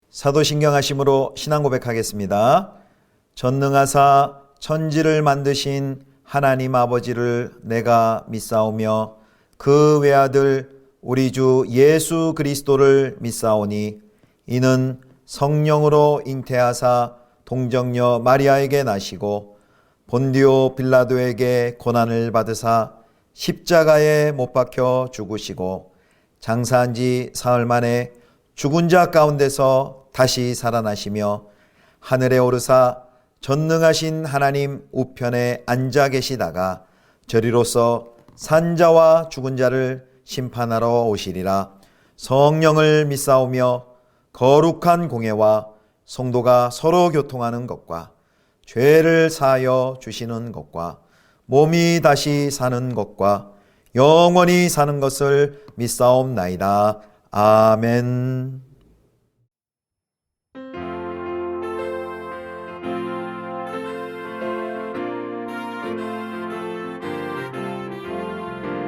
사도신경하심으로 신앙 고백하겠습니다. 전능하사 천지를 만드신 하나님 아버지를 내가 믿사오며 그 외아들 우리 주 예수 그리스도를 믿사오니 이는 성령으로 잉태하사 동정녀 마리아에게 나시고 본디오 빌라도에게 고난을 받으사 십자가에 못 박혀 죽으시고 장사한 지 사흘 만에 죽은 자 가운데서 다시 살아나시며 하늘에 오르사 전능하신 하나님 우편에 앉아 계시다가 저리로서 산자와 죽은 자를 심판하러 오시리라. 성령을 믿사오며 거룩한 공회와 성도가 서로 교통하는 것과 죄를 사하여 주시는 것과 몸이 다시 사는 것과 영원히 사는 것을 믿사옵나이다. 아멘.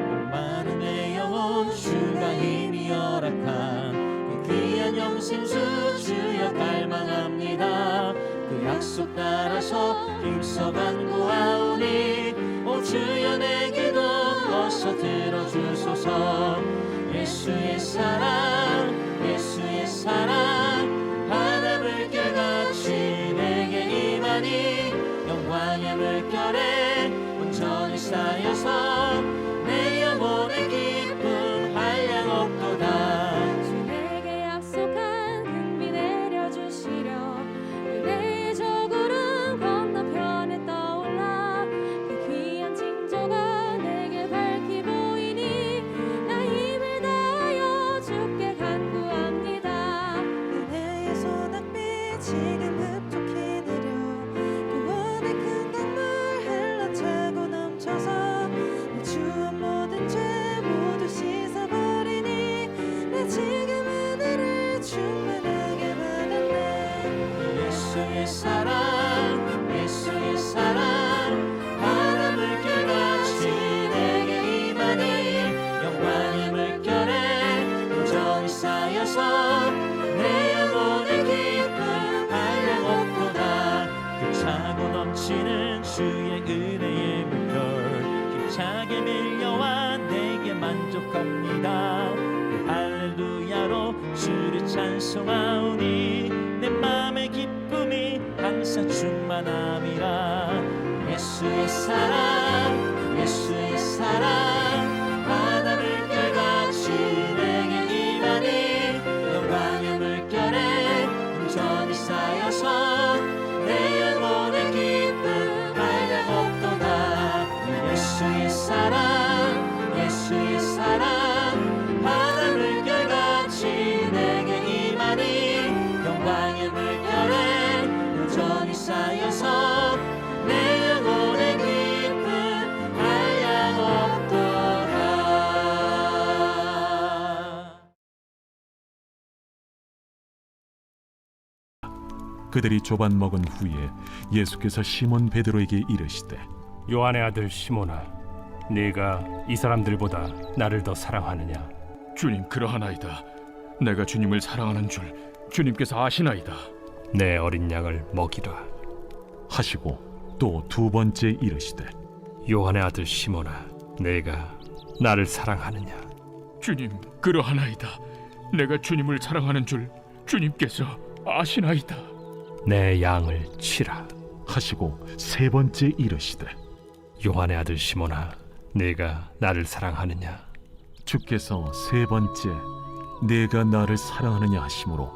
목마른 내 영혼 주가 힘이 허락한 그 귀한 영생수 주여 갈망합니다. 그 약속 따라서 힘써 간구하오니 오 주여 내 기도 어서 들어주소서. 예수의 사랑 예수의 사랑 바다 물결같이 내게 임하니 영광의 물결에 온전히 쌓여서 내 영혼의 기쁨 한량 없도다. 주 내게 약속한 금비 내려주시려 그대의 저 구름 건너편에 떠올라 그 귀한 징조가 내게 밝히 보이니 나 힘을 다하여 주께 간구합니다. 은혜의 소낙비 지금 흡족히 내려 구원의 큰 강물 흘러차고 넘쳐서 내 주한 모든 죄 모두 씻어버리니 나 지금 은혜를 충만하게 받았네. 예수의 사랑 예수의 사랑 바다 물결같이 내게 임하니 영광의 물결에 온전히 쌓여서 내 영혼의 기쁨 한량 없도다. 그 차고 넘치는 주의 은혜의 물결 힘차게 밀려와 내게 만족합니다. 그 할렐루야로 주를 찬송하오니 내 맘의 기쁨이 항상 충만함이라. 예수의 사랑 예수의 사랑 바다 물결같이 내게 임하니 영광의 물결에 온전히 쌓여서 내 영혼의 기쁨 한량 없도다. 예수의 사랑 예수의 사랑 바다 물결같이 내게 임하니 영광의 물결에 온전히 쌓여서 내 영혼의 기쁨 한량 없도다. 그들이 조반 먹은 후에 예수께서 시몬 베드로에게 이르시되 요한의 아들 시몬아, 네가 이 사람들보다 나를 더 사랑하느냐? 주님, 그러하나이다. 내가 주님을 사랑하는 줄 주님께서 아시나이다. 내 어린 양을 먹이라. 하시고 또 두 번째 이르시되 요한의 아들 시몬아, 네가 나를 사랑하느냐? 주님, 그러하나이다. 내가 주님을 사랑하는 줄 주님께서 아시나이다. 내 양을 치라. 하시고 세 번째 이르시되 요한의 아들 시몬아, 네가 나를 사랑하느냐? 주께서 세 번째 내가 나를 사랑하느냐 하심으로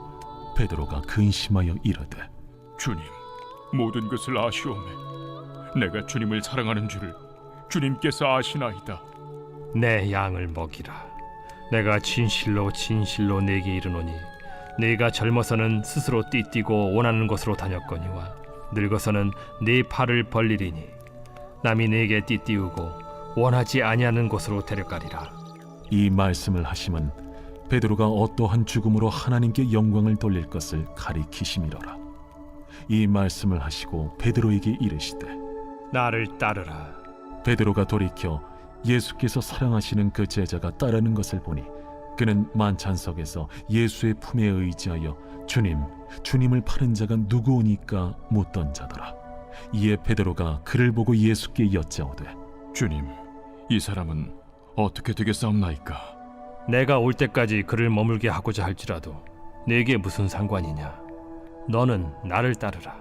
베드로가 근심하여 이르되 주님, 모든 것을 아시오매. 내가 주님을 사랑하는 줄을 주님께서 아시나이다. 내 양을 먹이라. 내가 진실로 진실로 네게 이르노니 네가 젊어서는 스스로 띠뛰고 원하는 곳으로 다녔거니와 늙어서는 네 팔을 벌리리니 남이 네게 띠띠우고 원하지 아니하는 곳으로 데려가리라. 이 말씀을 하심은 베드로가 어떠한 죽음으로 하나님께 영광을 돌릴 것을 가리키심이로라. 이 말씀을 하시고 베드로에게 이르시되 나를 따르라. 베드로가 돌이켜 예수께서 사랑하시는 그 제자가 따르는 것을 보니 그는 만찬석에서 예수의 품에 의지하여 주님을 파는 자가 누구오니까 묻던 자더라. 이에 베드로가 그를 보고 예수께 여짜오되 주님, 이 사람은 어떻게 되겠사옵나이까? 내가 올 때까지 그를 머물게 하고자 할지라도 내게 무슨 상관이냐? 너는 나를 따르라.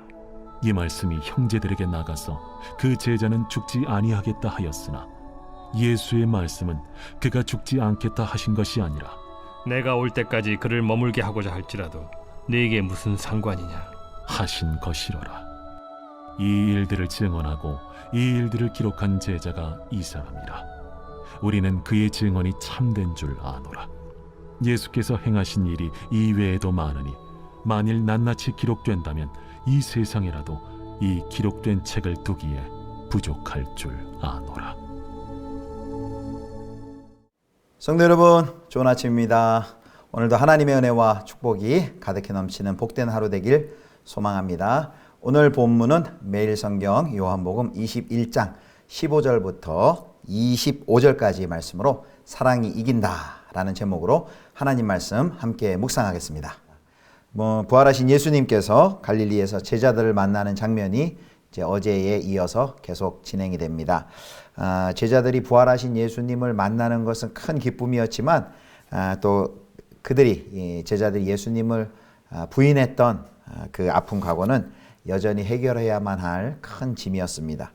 이 말씀이 형제들에게 나가서 그 제자는 죽지 아니하겠다 하였으나 예수의 말씀은 그가 죽지 않겠다 하신 것이 아니라 내가 올 때까지 그를 머물게 하고자 할지라도 네게 무슨 상관이냐? 하신 것이로라. 이 일들을 증언하고 이 일들을 기록한 제자가 이 사람이라. 우리는 그의 증언이 참된 줄 아노라. 예수께서 행하신 일이 이외에도 많으니 만일 낱낱이 기록된다면 이 세상에라도 이 기록된 책을 두기에 부족할 줄 아노라. 성도 여러분, 좋은 아침입니다. 오늘도 하나님의 은혜와 축복이 가득히 넘치는 복된 하루 되길 소망합니다. 오늘 본문은 매일 성경 요한복음 21장 15절부터 25절까지 말씀으로 사랑이 이긴다 라는 제목으로 하나님 말씀 함께 묵상하겠습니다. 부활하신 예수님께서 갈릴리에서 제자들을 만나는 장면이 이제 어제에 이어서 계속 진행이 됩니다. 제자들이 부활하신 예수님을 만나는 것은 큰 기쁨이었지만 또 그들이 제자들이 예수님을 부인했던 그 아픈 과거는 여전히 해결해야만 할 큰 짐이었습니다.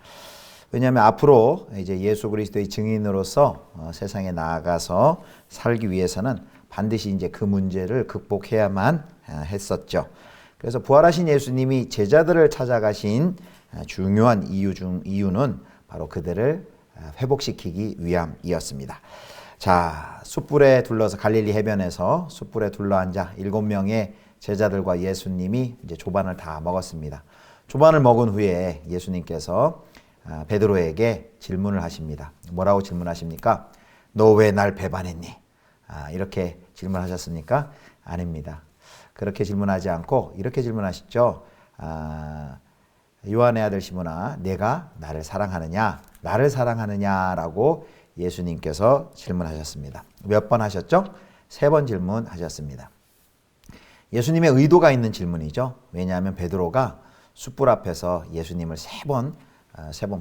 왜냐하면 앞으로 이제 예수 그리스도의 증인으로서 세상에 나아가서 살기 위해서는 반드시 이제 그 문제를 극복해야만 했었죠. 그래서 부활하신 예수님이 제자들을 찾아가신 중요한 이유는 바로 그들을 회복시키기 위함이었습니다. 자, 숯불에 둘러서 갈릴리 해변에서 숯불에 둘러앉아 7명의 제자들과 예수님이 이제 조반을 다 먹었습니다. 조반을 먹은 후에 예수님께서 베드로에게 질문을 하십니다. 뭐라고 질문하십니까? 너 왜 날 배반했니? 이렇게 질문하셨습니까? 아닙니다. 그렇게 질문하지 않고 이렇게 질문하시죠. 요한의 아들 시몬아, 내가 나를 사랑하느냐? 나를 사랑하느냐라고 예수님께서 질문하셨습니다. 몇 번 하셨죠? 3번 질문하셨습니다. 예수님의 의도가 있는 질문이죠. 왜냐하면 베드로가 숯불 앞에서 예수님을 3번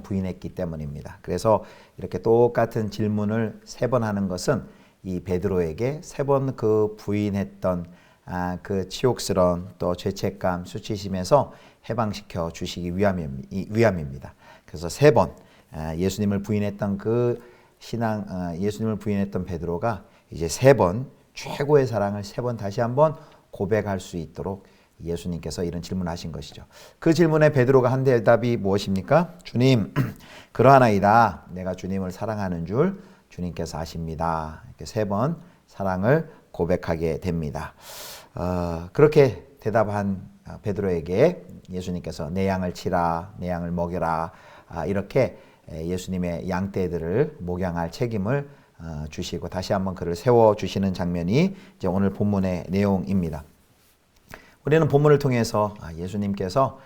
부인했기 때문입니다. 그래서 이렇게 똑같은 질문을 3번 하는 것은 이 베드로에게 3번 그 부인했던 그 치욕스러운 또 죄책감, 수치심에서 해방시켜 주시기 위함입니다. 그래서 3번 예수님을 부인했던 예수님을 부인했던 베드로가 이제 3번 최고의 사랑을 3번 다시 한번 고백할 수 있도록 예수님께서 이런 질문을 하신 것이죠. 그 질문에 베드로가 한 대답이 무엇입니까? 주님, 그러하나이다. 내가 주님을 사랑하는 줄 주님께서 아십니다. 이렇게 3번 사랑을 고백하게 됩니다. 그렇게 대답한 베드로에게 예수님께서 내 양을 치라, 내 양을 먹여라, 이렇게 예수님의 양떼들을 목양할 책임을 주시고 다시 한번 그를 세워주시는 장면이 이제 오늘 본문의 내용입니다. 우리는 본문을 통해서 예수님께서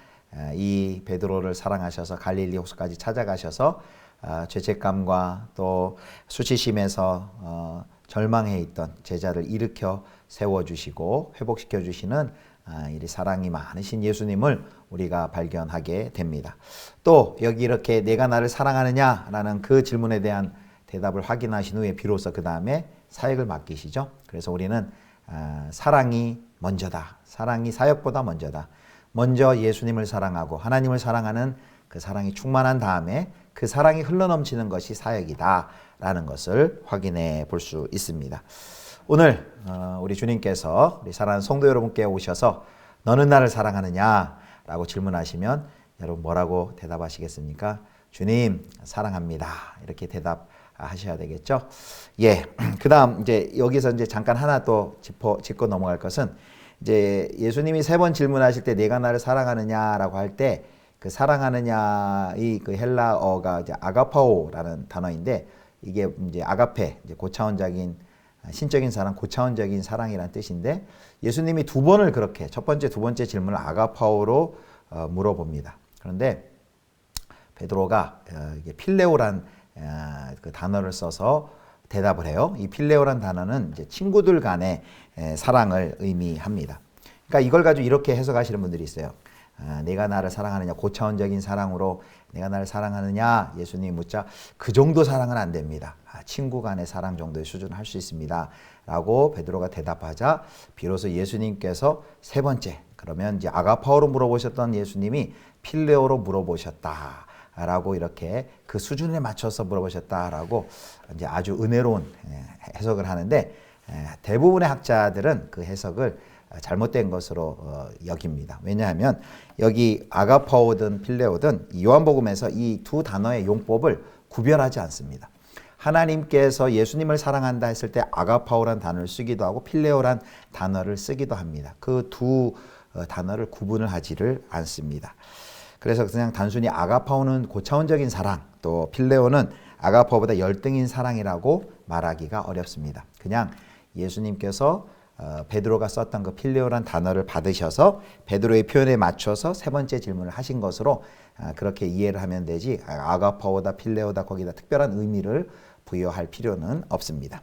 이 베드로를 사랑하셔서 갈릴리 호수까지 찾아가셔서 죄책감과 또 수치심에서 절망해 있던 제자를 일으켜 세워주시고 회복시켜주시는 이 사랑이 많으신 예수님을 우리가 발견하게 됩니다. 또 여기 이렇게 내가 나를 사랑하느냐라는 그 질문에 대한 대답을 확인하신 후에 비로소 그 다음에 사역을 맡기시죠. 그래서 우리는 사랑이 먼저다. 사랑이 사역보다 먼저다. 먼저 예수님을 사랑하고 하나님을 사랑하는 그 사랑이 충만한 다음에 그 사랑이 흘러넘치는 것이 사역이다 라는 것을 확인해 볼 수 있습니다. 오늘 우리 주님께서 우리 사랑하는 성도 여러분께 오셔서 너는 나를 사랑하느냐 라고 질문하시면 여러분 뭐라고 대답하시겠습니까? 주님 사랑합니다. 이렇게 대답하셔야 되겠죠. 예. 그다음 이제 여기서 이제 잠깐 하나 또 짚고 넘어갈 것은 이제 예수님이 3번 질문하실 때 내가 나를 사랑하느냐라고 할 때 그 사랑하느냐 이 그 헬라어가 이제 아가파오라는 단어인데 이게 이제 아가페 이제 고차원적인 신적인 사랑, 고차원적인 사랑이라는 뜻인데 예수님이 2번을 그렇게 첫 번째, 두 번째 질문을 아가파오로 물어봅니다. 그런데 베드로가 이게 필레오란 그 단어를 써서 대답을 해요. 이 필레오란 단어는 이제 친구들 간의 사랑을 의미합니다. 그러니까 이걸 가지고 이렇게 해석하시는 분들이 있어요. 내가 나를 사랑하느냐, 고차원적인 사랑으로 내가 나를 사랑하느냐, 예수님이 묻자 그 정도 사랑은 안 됩니다. 친구 간의 사랑 정도의 수준을 할 수 있습니다. 라고 베드로가 대답하자 비로소 예수님께서 세 번째, 그러면 이제 아가파오로 물어보셨던 예수님이 필레오로 물어보셨다. 라고 이렇게 그 수준에 맞춰서 물어보셨다라고 이제 아주 은혜로운 해석을 하는데, 대부분의 학자들은 그 해석을 잘못된 것으로 여깁니다. 왜냐하면 여기 아가파오든 필레오든 요한복음에서 이 두 단어의 용법을 구별하지 않습니다. 하나님께서 예수님을 사랑한다 했을 때 아가파오란 단어를 쓰기도 하고 필레오란 단어를 쓰기도 합니다. 그 두 단어를 구분을 하지를 않습니다. 그래서 그냥 단순히 아가파오는 고차원적인 사랑, 또 필레오는 아가파오보다 열등인 사랑이라고 말하기가 어렵습니다. 그냥 예수님께서 베드로가 썼던 그 필레오란 단어를 받으셔서 베드로의 표현에 맞춰서 세 번째 질문을 하신 것으로 그렇게 이해를 하면 되지, 아가파오다 필레오다 거기다 특별한 의미를 부여할 필요는 없습니다.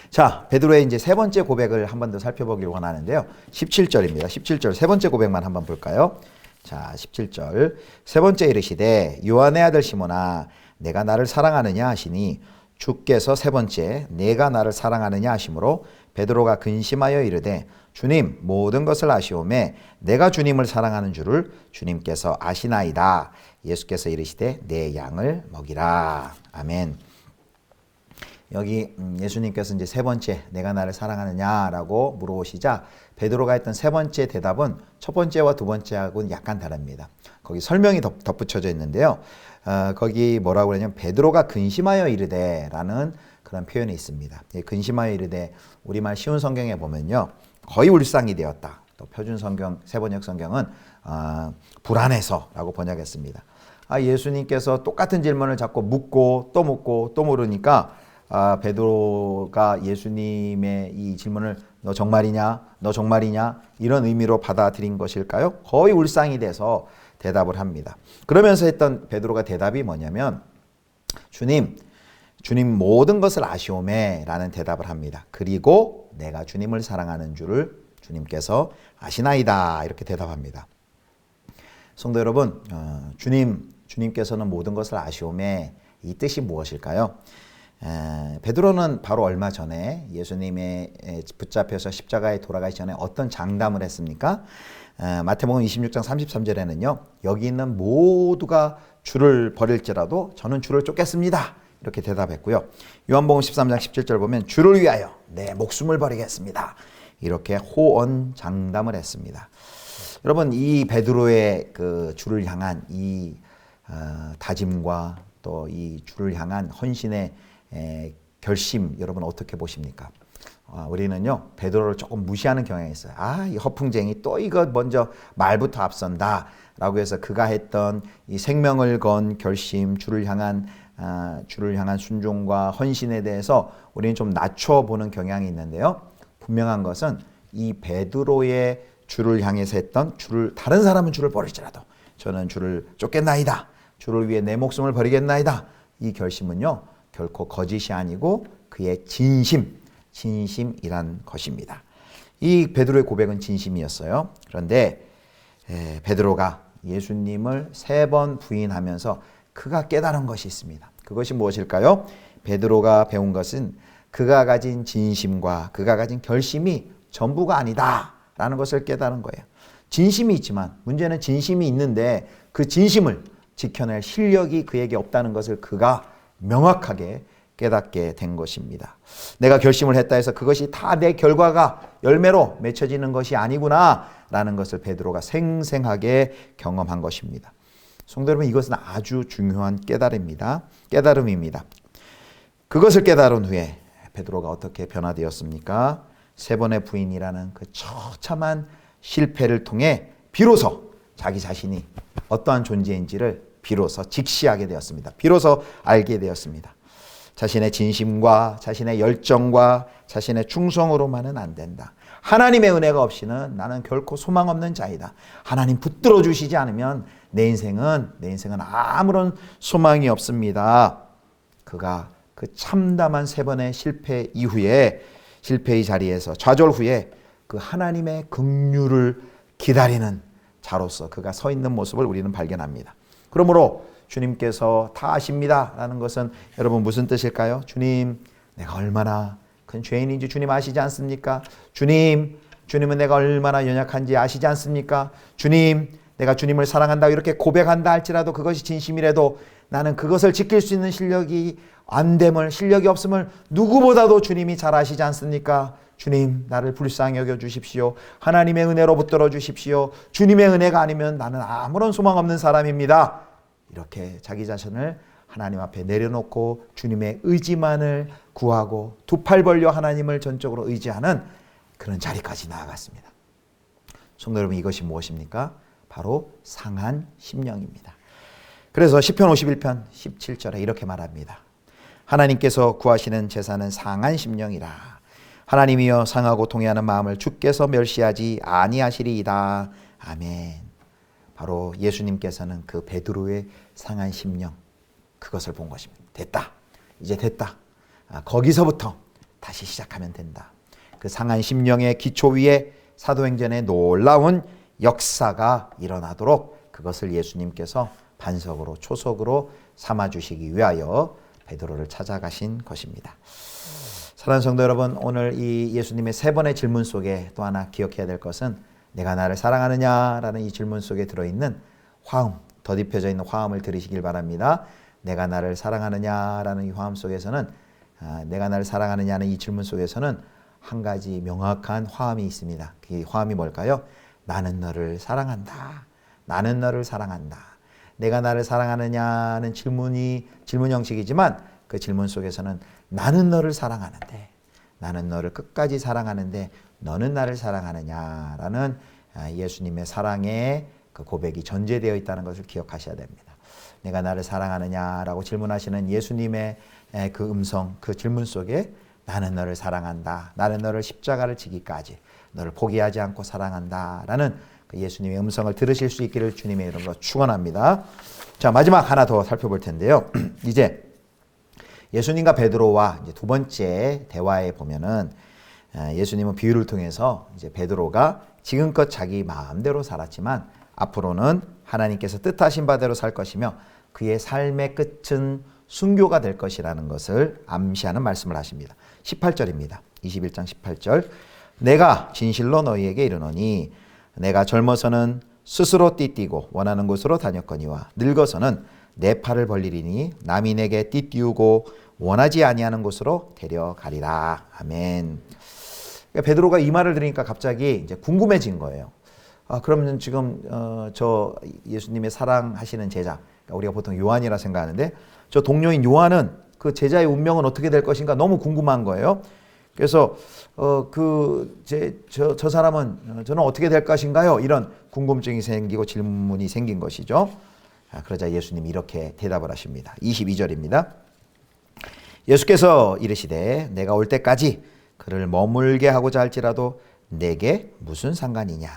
자, 베드로의 이제 세 번째 고백을 한 번 더 살펴보길 원하는데요. 17절입니다. 17절 세 번째 고백만 한번 볼까요? 자, 17절 세 번째 이르시되 요한의 아들 시몬아 내가 나를 사랑하느냐 하시니 주께서 세 번째 내가 나를 사랑하느냐 하시므로 베드로가 근심하여 이르되 주님 모든 것을 아시오매 내가 주님을 사랑하는 줄을 주님께서 아시나이다. 예수께서 이르시되 내 양을 먹이라. 아멘. 여기 예수님께서 이제 세 번째 내가 나를 사랑하느냐라고 물어보시자 베드로가 했던 세 번째 대답은 첫 번째와 두 번째하고는 약간 다릅니다. 거기 설명이 덧붙여져 있는데요. 거기 뭐라고 그러냐면 베드로가 근심하여 이르되라는 그런 표현이 있습니다. 근심하여 이르되 우리말 쉬운 성경에 보면요 거의 울상이 되었다. 또 표준 성경 세번역 성경은 불안해서라고 번역했습니다. 예수님께서 똑같은 질문을 자꾸 묻고 또 물으니까 베드로가 예수님의 이 질문을 너 정말이냐? 너 정말이냐? 이런 의미로 받아들인 것일까요? 거의 울상이 돼서 대답을 합니다. 그러면서 했던 베드로가 대답이 뭐냐면 주님 모든 것을 아시오매 라는 대답을 합니다. 그리고 내가 주님을 사랑하는 줄을 주님께서 아시나이다 이렇게 대답합니다. 성도 여러분, 주님께서는 모든 것을 아시오매 이 뜻이 무엇일까요? 베드로는 바로 얼마 전에 예수님의 붙잡혀서 십자가에 돌아가기 전에 어떤 장담을 했습니까? 마태복음 26장 33절에는요. 여기 있는 모두가 주를 버릴지라도 저는 주를 쫓겠습니다. 이렇게 대답했고요. 요한복음 13장 17절 보면 주를 위하여 내 목숨을 버리겠습니다. 이렇게 호언 장담을 했습니다. 여러분 이 베드로의 그 주를 향한 이 다짐과 또 이 주를 향한 헌신의 결심 여러분 어떻게 보십니까? 우리는요 베드로를 조금 무시하는 경향이 있어요. 이 허풍쟁이 또 이거 먼저 말부터 앞선다 라고 해서 그가 했던 이 생명을 건 결심, 주를 향한 순종과 헌신에 대해서 우리는 좀 낮춰보는 경향이 있는데요. 분명한 것은 이 베드로의 주를 향해서 했던 다른 사람은 주를 버릴지라도 저는 주를 쫓겠나이다. 주를 위해 내 목숨을 버리겠나이다. 이 결심은요 결코 거짓이 아니고 그의 진심이란 것입니다. 이 베드로의 고백은 진심이었어요. 그런데 베드로가 예수님을 3번 부인하면서 그가 깨달은 것이 있습니다. 그것이 무엇일까요? 베드로가 배운 것은 그가 가진 진심과 그가 가진 결심이 전부가 아니다 라는 것을 깨달은 거예요. 진심이 있지만 문제는 진심이 있는데 그 진심을 지켜낼 실력이 그에게 없다는 것을 그가 명확하게 깨닫게 된 것입니다. 내가 결심을 했다 해서 그것이 다 내 결과가 열매로 맺혀지는 것이 아니구나 라는 것을 베드로가 생생하게 경험한 것입니다. 성도 여러분 이것은 아주 중요한 깨달음입니다. 그것을 깨달은 후에 베드로가 어떻게 변화되었습니까? 3번의 부인이라는 그 처참한 실패를 통해 비로소 자기 자신이 어떠한 존재인지를 비로소 직시하게 되었습니다. 비로소 알게 되었습니다. 자신의 진심과 자신의 열정과 자신의 충성으로만은 안 된다. 하나님의 은혜가 없이는 나는 결코 소망 없는 자이다. 하나님 붙들어 주시지 않으면 내 인생은 아무런 소망이 없습니다. 그가 그 참담한 3번의 실패 이후에, 실패의 자리에서 좌절 후에 그 하나님의 긍휼을 기다리는 자로서 그가 서 있는 모습을 우리는 발견합니다. 그러므로 주님께서 다 아십니다 라는 것은 여러분 무슨 뜻일까요? 주님, 내가 얼마나 큰 죄인인지 주님 아시지 않습니까? 주님은 내가 얼마나 연약한지 아시지 않습니까? 주님, 내가 주님을 사랑한다 이렇게 고백한다 할지라도 그것이 진심이라도 나는 그것을 지킬 수 있는 실력이 없음을 누구보다도 주님이 잘 아시지 않습니까? 주님, 나를 불쌍히 여겨 주십시오. 하나님의 은혜로 붙들어 주십시오. 주님의 은혜가 아니면 나는 아무런 소망 없는 사람입니다. 이렇게 자기 자신을 하나님 앞에 내려놓고 주님의 의지만을 구하고 두 팔 벌려 하나님을 전적으로 의지하는 그런 자리까지 나아갔습니다. 성도 여러분, 이것이 무엇입니까? 바로 상한 심령입니다. 그래서 시편 51편 17절에 이렇게 말합니다. 하나님께서 구하시는 제사는 상한 심령이라. 하나님이여 상하고 통회하는 마음을 주께서 멸시하지 아니하시리이다. 아멘. 바로 예수님께서는 그 베드로의 상한 심령, 그것을 본 것입니다. 됐다. 이제 됐다. 거기서부터 다시 시작하면 된다. 그 상한 심령의 기초 위에 사도행전의 놀라운 역사가 일어나도록 그것을 예수님께서 반석으로 초석으로 삼아주시기 위하여 베드로를 찾아가신 것입니다. 사랑하는 성도 여러분, 오늘 이 예수님의 3번의 질문 속에 또 하나 기억해야 될 것은 내가 나를 사랑하느냐라는 이 질문 속에 들어있는 화음, 더딥혀져 있는 화음을 들으시길 바랍니다. 내가 나를 사랑하느냐라는 이 화음 속에서는 내가 나를 사랑하느냐는 이 질문 속에서는 한 가지 명확한 화음이 있습니다. 그 화음이 뭘까요? 나는 너를 사랑한다. 나는 너를 사랑한다. 내가 나를 사랑하느냐는 질문 형식이지만 그 질문 속에서는 나는 너를 사랑하는데, 나는 너를 끝까지 사랑하는데 너는 나를 사랑하느냐라는 예수님의 사랑의 그 고백이 전제되어 있다는 것을 기억하셔야 됩니다. 내가 나를 사랑하느냐라고 질문하시는 예수님의 그 음성, 그 질문 속에 나는 너를 사랑한다. 나는 너를 십자가를 지기까지 너를 포기하지 않고 사랑한다라는 그 예수님의 음성을 들으실 수 있기를 주님의 이름으로 축원합니다. 자, 마지막 하나 더 살펴볼 텐데요. 이제 예수님과 베드로와 이제 두 번째 대화에 보면은 예수님은 비유를 통해서 이제 베드로가 지금껏 자기 마음대로 살았지만 앞으로는 하나님께서 뜻하신 바대로 살 것이며 그의 삶의 끝은 순교가 될 것이라는 것을 암시하는 말씀을 하십니다. 18절입니다. 21장 18절. 내가 진실로 너희에게 이르노니 내가 젊어서는 스스로 띠띠고 원하는 곳으로 다녔거니와 늙어서는 내 팔을 벌리리니 남이 내게 띠띠우고 원하지 아니하는 곳으로 데려가리라. 아멘. 그러니까 베드로가 이 말을 들으니까 갑자기 이제 궁금해진 거예요. 그러면 지금 저 예수님의 사랑하시는 제자, 그러니까 우리가 보통 요한이라 생각하는데 저 동료인 요한은 그 제자의 운명은 어떻게 될 것인가 너무 궁금한 거예요. 그래서 저 사람은 저는 어떻게 될 것인가요? 이런 궁금증이 생기고 질문이 생긴 것이죠. 그러자 예수님이 이렇게 대답을 하십니다. 22절입니다. 예수께서 이르시되 내가 올 때까지 그를 머물게 하고자 할지라도 내게 무슨 상관이냐?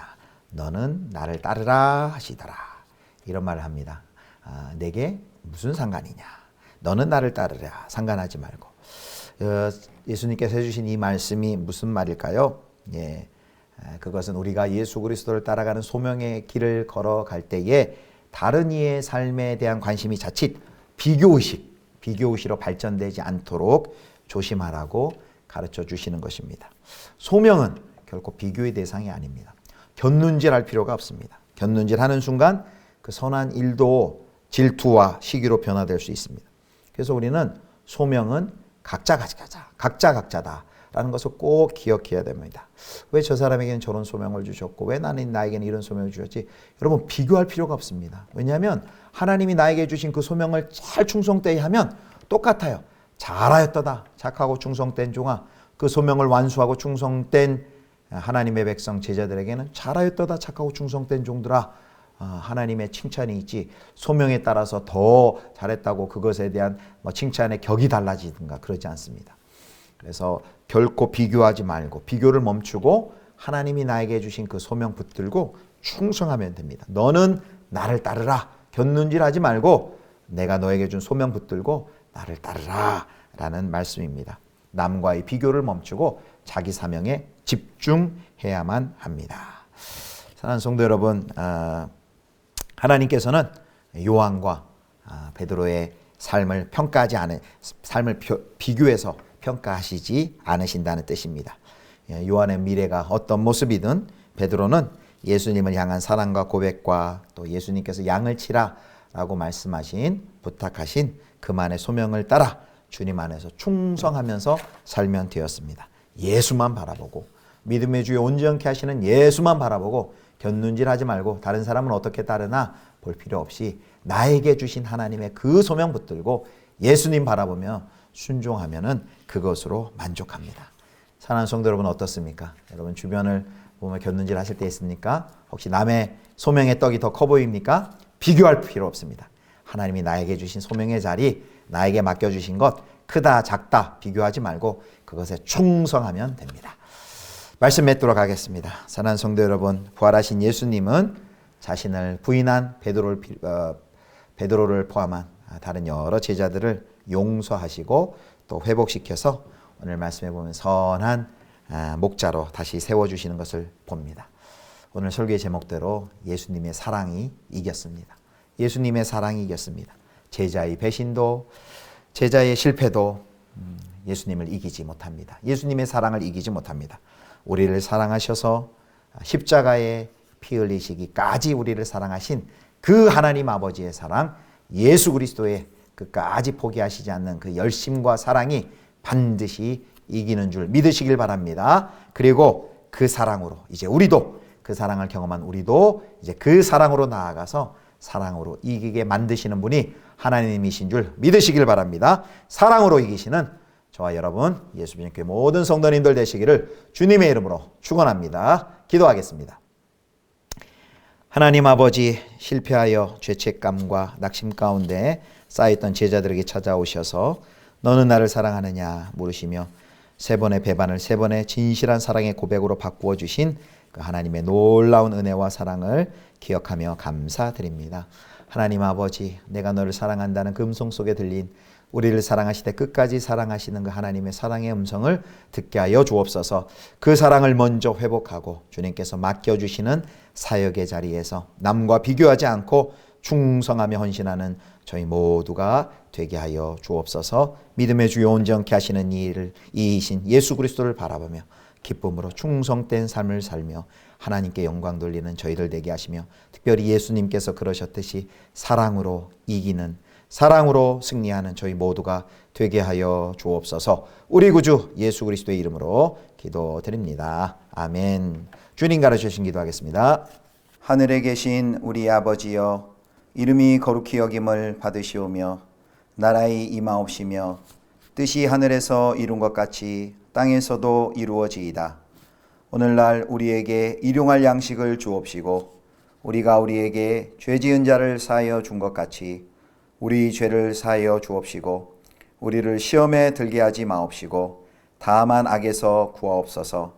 너는 나를 따르라 하시더라. 이런 말을 합니다. 내게 무슨 상관이냐? 너는 나를 따르라. 상관하지 말고. 예수님께서 해주신 이 말씀이 무슨 말일까요? 예, 그것은 우리가 예수 그리스도를 따라가는 소명의 길을 걸어갈 때에 다른 이의 삶에 대한 관심이 자칫 비교의식으로 발전되지 않도록 조심하라고 가르쳐 주시는 것입니다. 소명은 결코 비교의 대상이 아닙니다. 곁눈질할 필요가 없습니다. 곁눈질하는 순간 그 선한 일도 질투와 시기로 변화될 수 있습니다. 그래서 우리는 소명은 각자다라는 것을 꼭 기억해야 됩니다. 왜 저 사람에게는 저런 소명을 주셨고 왜 나에게는 이런 소명을 주셨지? 여러분, 비교할 필요가 없습니다. 왜냐하면 하나님이 나에게 주신 그 소명을 잘 충성되이 하면 똑같아요. 잘하였도다. 착하고 충성된 종아. 그 소명을 완수하고 충성된 하나님의 백성 제자들에게는 잘하였도다. 착하고 충성된 종들아. 하나님의 칭찬이 있지 소명에 따라서 더 잘했다고 그것에 대한 칭찬의 격이 달라지든가 그러지 않습니다. 그래서 결코 비교하지 말고 비교를 멈추고 하나님이 나에게 주신 그 소명 붙들고 충성하면 됩니다. 너는 나를 따르라. 곁눈질하지 말고 내가 너에게 준 소명 붙들고 나를 따르라 라는 말씀입니다. 남과의 비교를 멈추고 자기 사명에 집중해야만 합니다. 사랑하는 성도 여러분, 하나님께서는 요한과 베드로의 삶을 비교해서 평가하시지 않으신다는 뜻입니다. 요한의 미래가 어떤 모습이든 베드로는 예수님을 향한 사랑과 고백과 또 예수님께서 양을 치라라고 부탁하신 그만의 소명을 따라 주님 안에서 충성하면서 살면 되었습니다. 예수만 바라보고 믿음의 주에 온전케 하시는 예수만 바라보고 곁눈질하지 말고 다른 사람은 어떻게 따르나 볼 필요 없이 나에게 주신 하나님의 그 소명 붙들고 예수님 바라보며 순종하면은 그것으로 만족합니다. 사랑하는 성도 여러분 어떻습니까? 여러분 주변을 보면 곁눈질 하실 때 있습니까? 혹시 남의 소명의 떡이 더 커 보입니까? 비교할 필요 없습니다. 하나님이 나에게 주신 소명의 자리, 나에게 맡겨주신 것 크다 작다 비교하지 말고 그것에 충성하면 됩니다. 말씀 맺도록 하겠습니다. 사랑하는 성도 여러분, 부활하신 예수님은 자신을 부인한 베드로를 포함한 다른 여러 제자들을 용서하시고 또 회복시켜서 오늘 말씀해 보면 선한 목자로 다시 세워주시는 것을 봅니다. 오늘 설교의 제목대로 예수님의 사랑이 이겼습니다. 예수님의 사랑이 이겼습니다. 제자의 배신도 제자의 실패도 예수님을 이기지 못합니다. 예수님의 사랑을 이기지 못합니다. 우리를 사랑하셔서 십자가에 피 흘리시기까지 우리를 사랑하신 그 하나님 아버지의 사랑, 예수 그리스도의 끝까지 포기하시지 않는 그 열심과 사랑이 반드시 이기는 줄 믿으시길 바랍니다. 그리고 그 사랑으로 이제 우리도 그 사랑을 경험한 우리도 이제 그 사랑으로 나아가서 사랑으로 이기게 만드시는 분이 하나님이신 줄 믿으시길 바랍니다. 사랑으로 이기시는 저와 여러분 예수님께 모든 성도님들 되시기를 주님의 이름으로 축원합니다. 기도하겠습니다. 하나님 아버지, 실패하여 죄책감과 낙심 가운데 쌓였던 제자들에게 찾아오셔서 너는 나를 사랑하느냐 물으시며 세 번의 배반을 세 번의 진실한 사랑의 고백으로 바꾸어 주신 그 하나님의 놀라운 은혜와 사랑을 기억하며 감사드립니다. 하나님 아버지, 내가 너를 사랑한다는 그 음성 속에 들린 우리를 사랑하시되 끝까지 사랑하시는 그 하나님의 사랑의 음성을 듣게 하여 주옵소서. 그 사랑을 먼저 회복하고 주님께서 맡겨주시는 사역의 자리에서 남과 비교하지 않고 충성하며 헌신하는 저희 모두가 되게 하여 주옵소서. 믿음의 주요 온전케 하시는 이이신 예수 그리스도를 바라보며 기쁨으로 충성된 삶을 살며 하나님께 영광 돌리는 저희들 되게 하시며 특별히 예수님께서 그러셨듯이 사랑으로 이기는 사랑으로 승리하는 저희 모두가 되게 하여 주옵소서. 우리 구주 예수 그리스도의 이름으로 기도드립니다. 아멘. 주님 가르쳐주신 기도하겠습니다. 하늘에 계신 우리 아버지여, 이름이 거룩히 여김을 받으시오며 나라의 임하옵시며 뜻이 하늘에서 이룬 것 같이 땅에서도 이루어지이다. 오늘날 우리에게 일용할 양식을 주옵시고 우리가 우리에게 죄 지은 자를 사하여 준 것 같이 우리 죄를 사하여 주옵시고 우리를 시험에 들게 하지 마옵시고 다만 악에서 구하옵소서.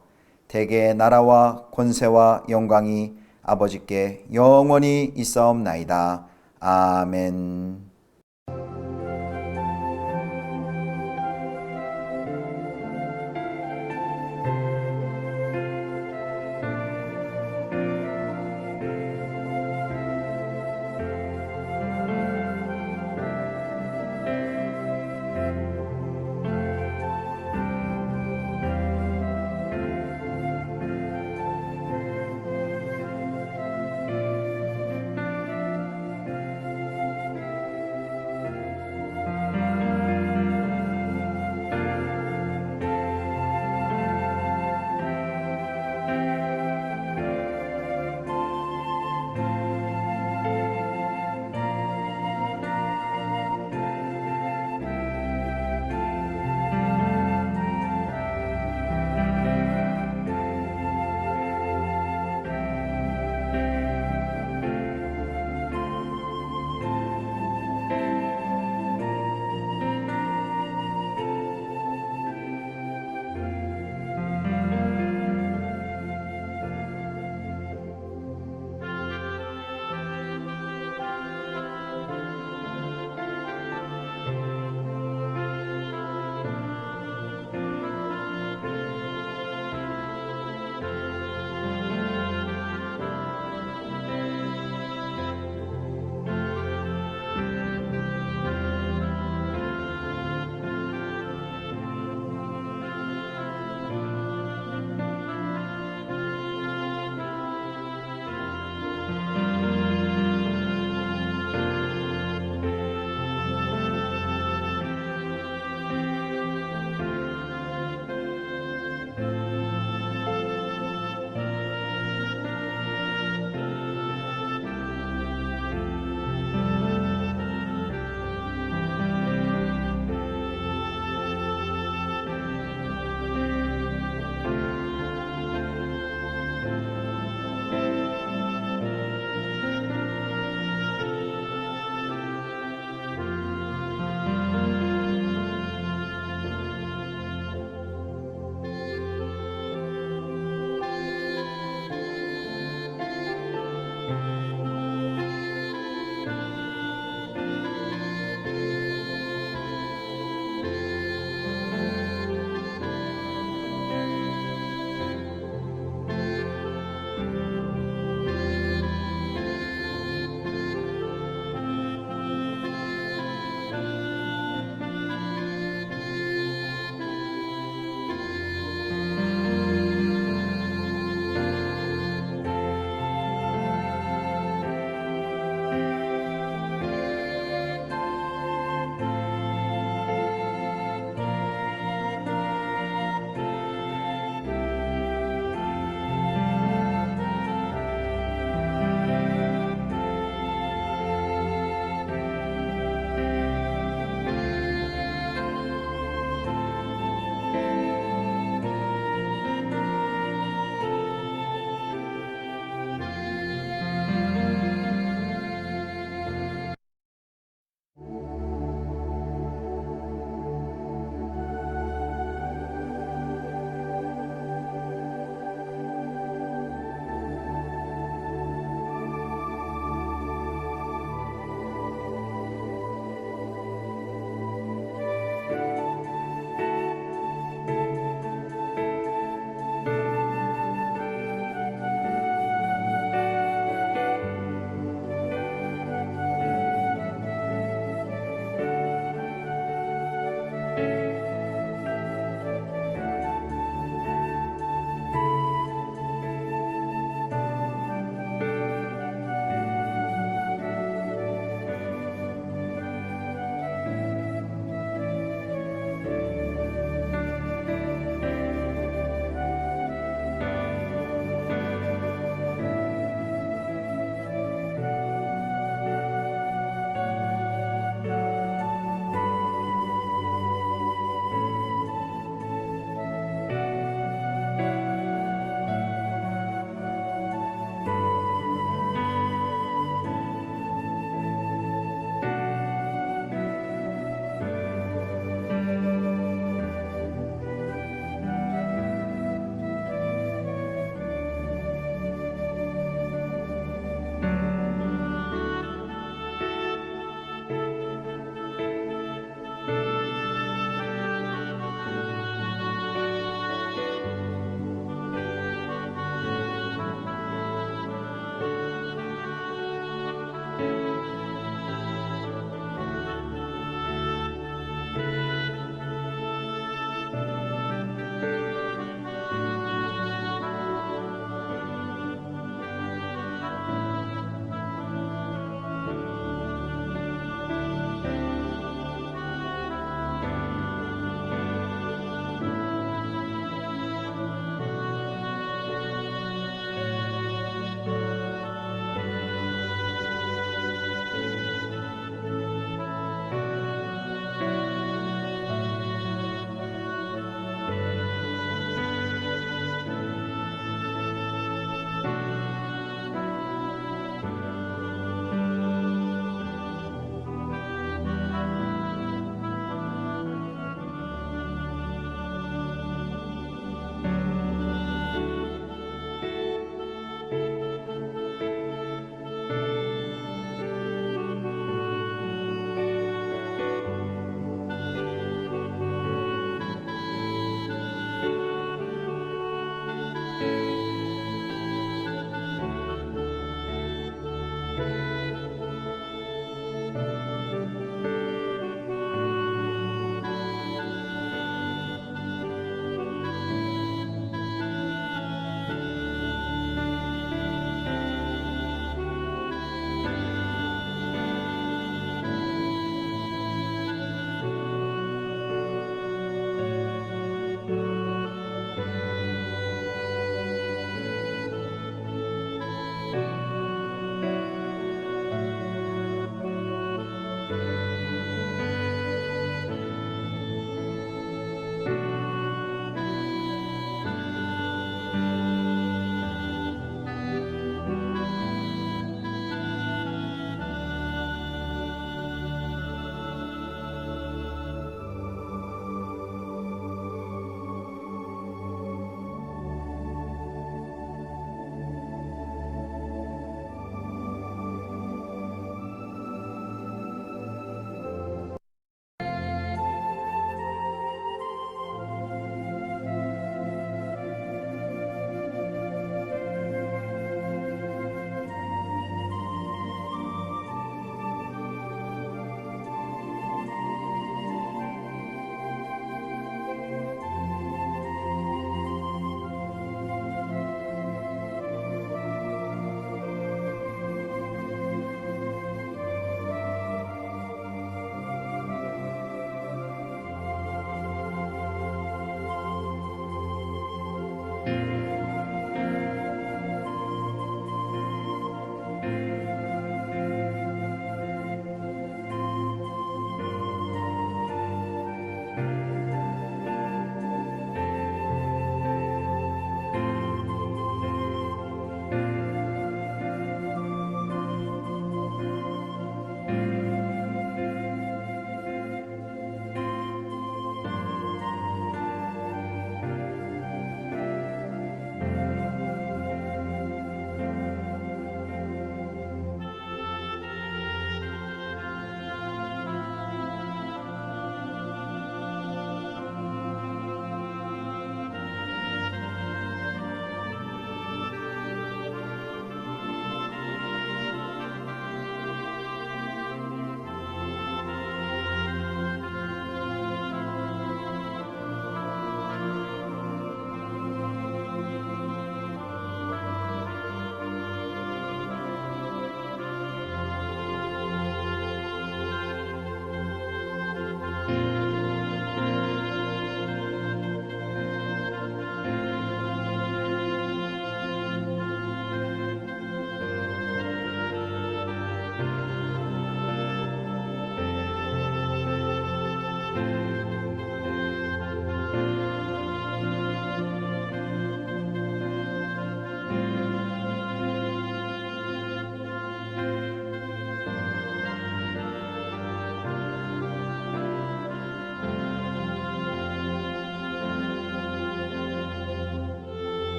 대개 나라와 권세와 영광이 아버지께 영원히 있사옵나이다. 아멘.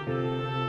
내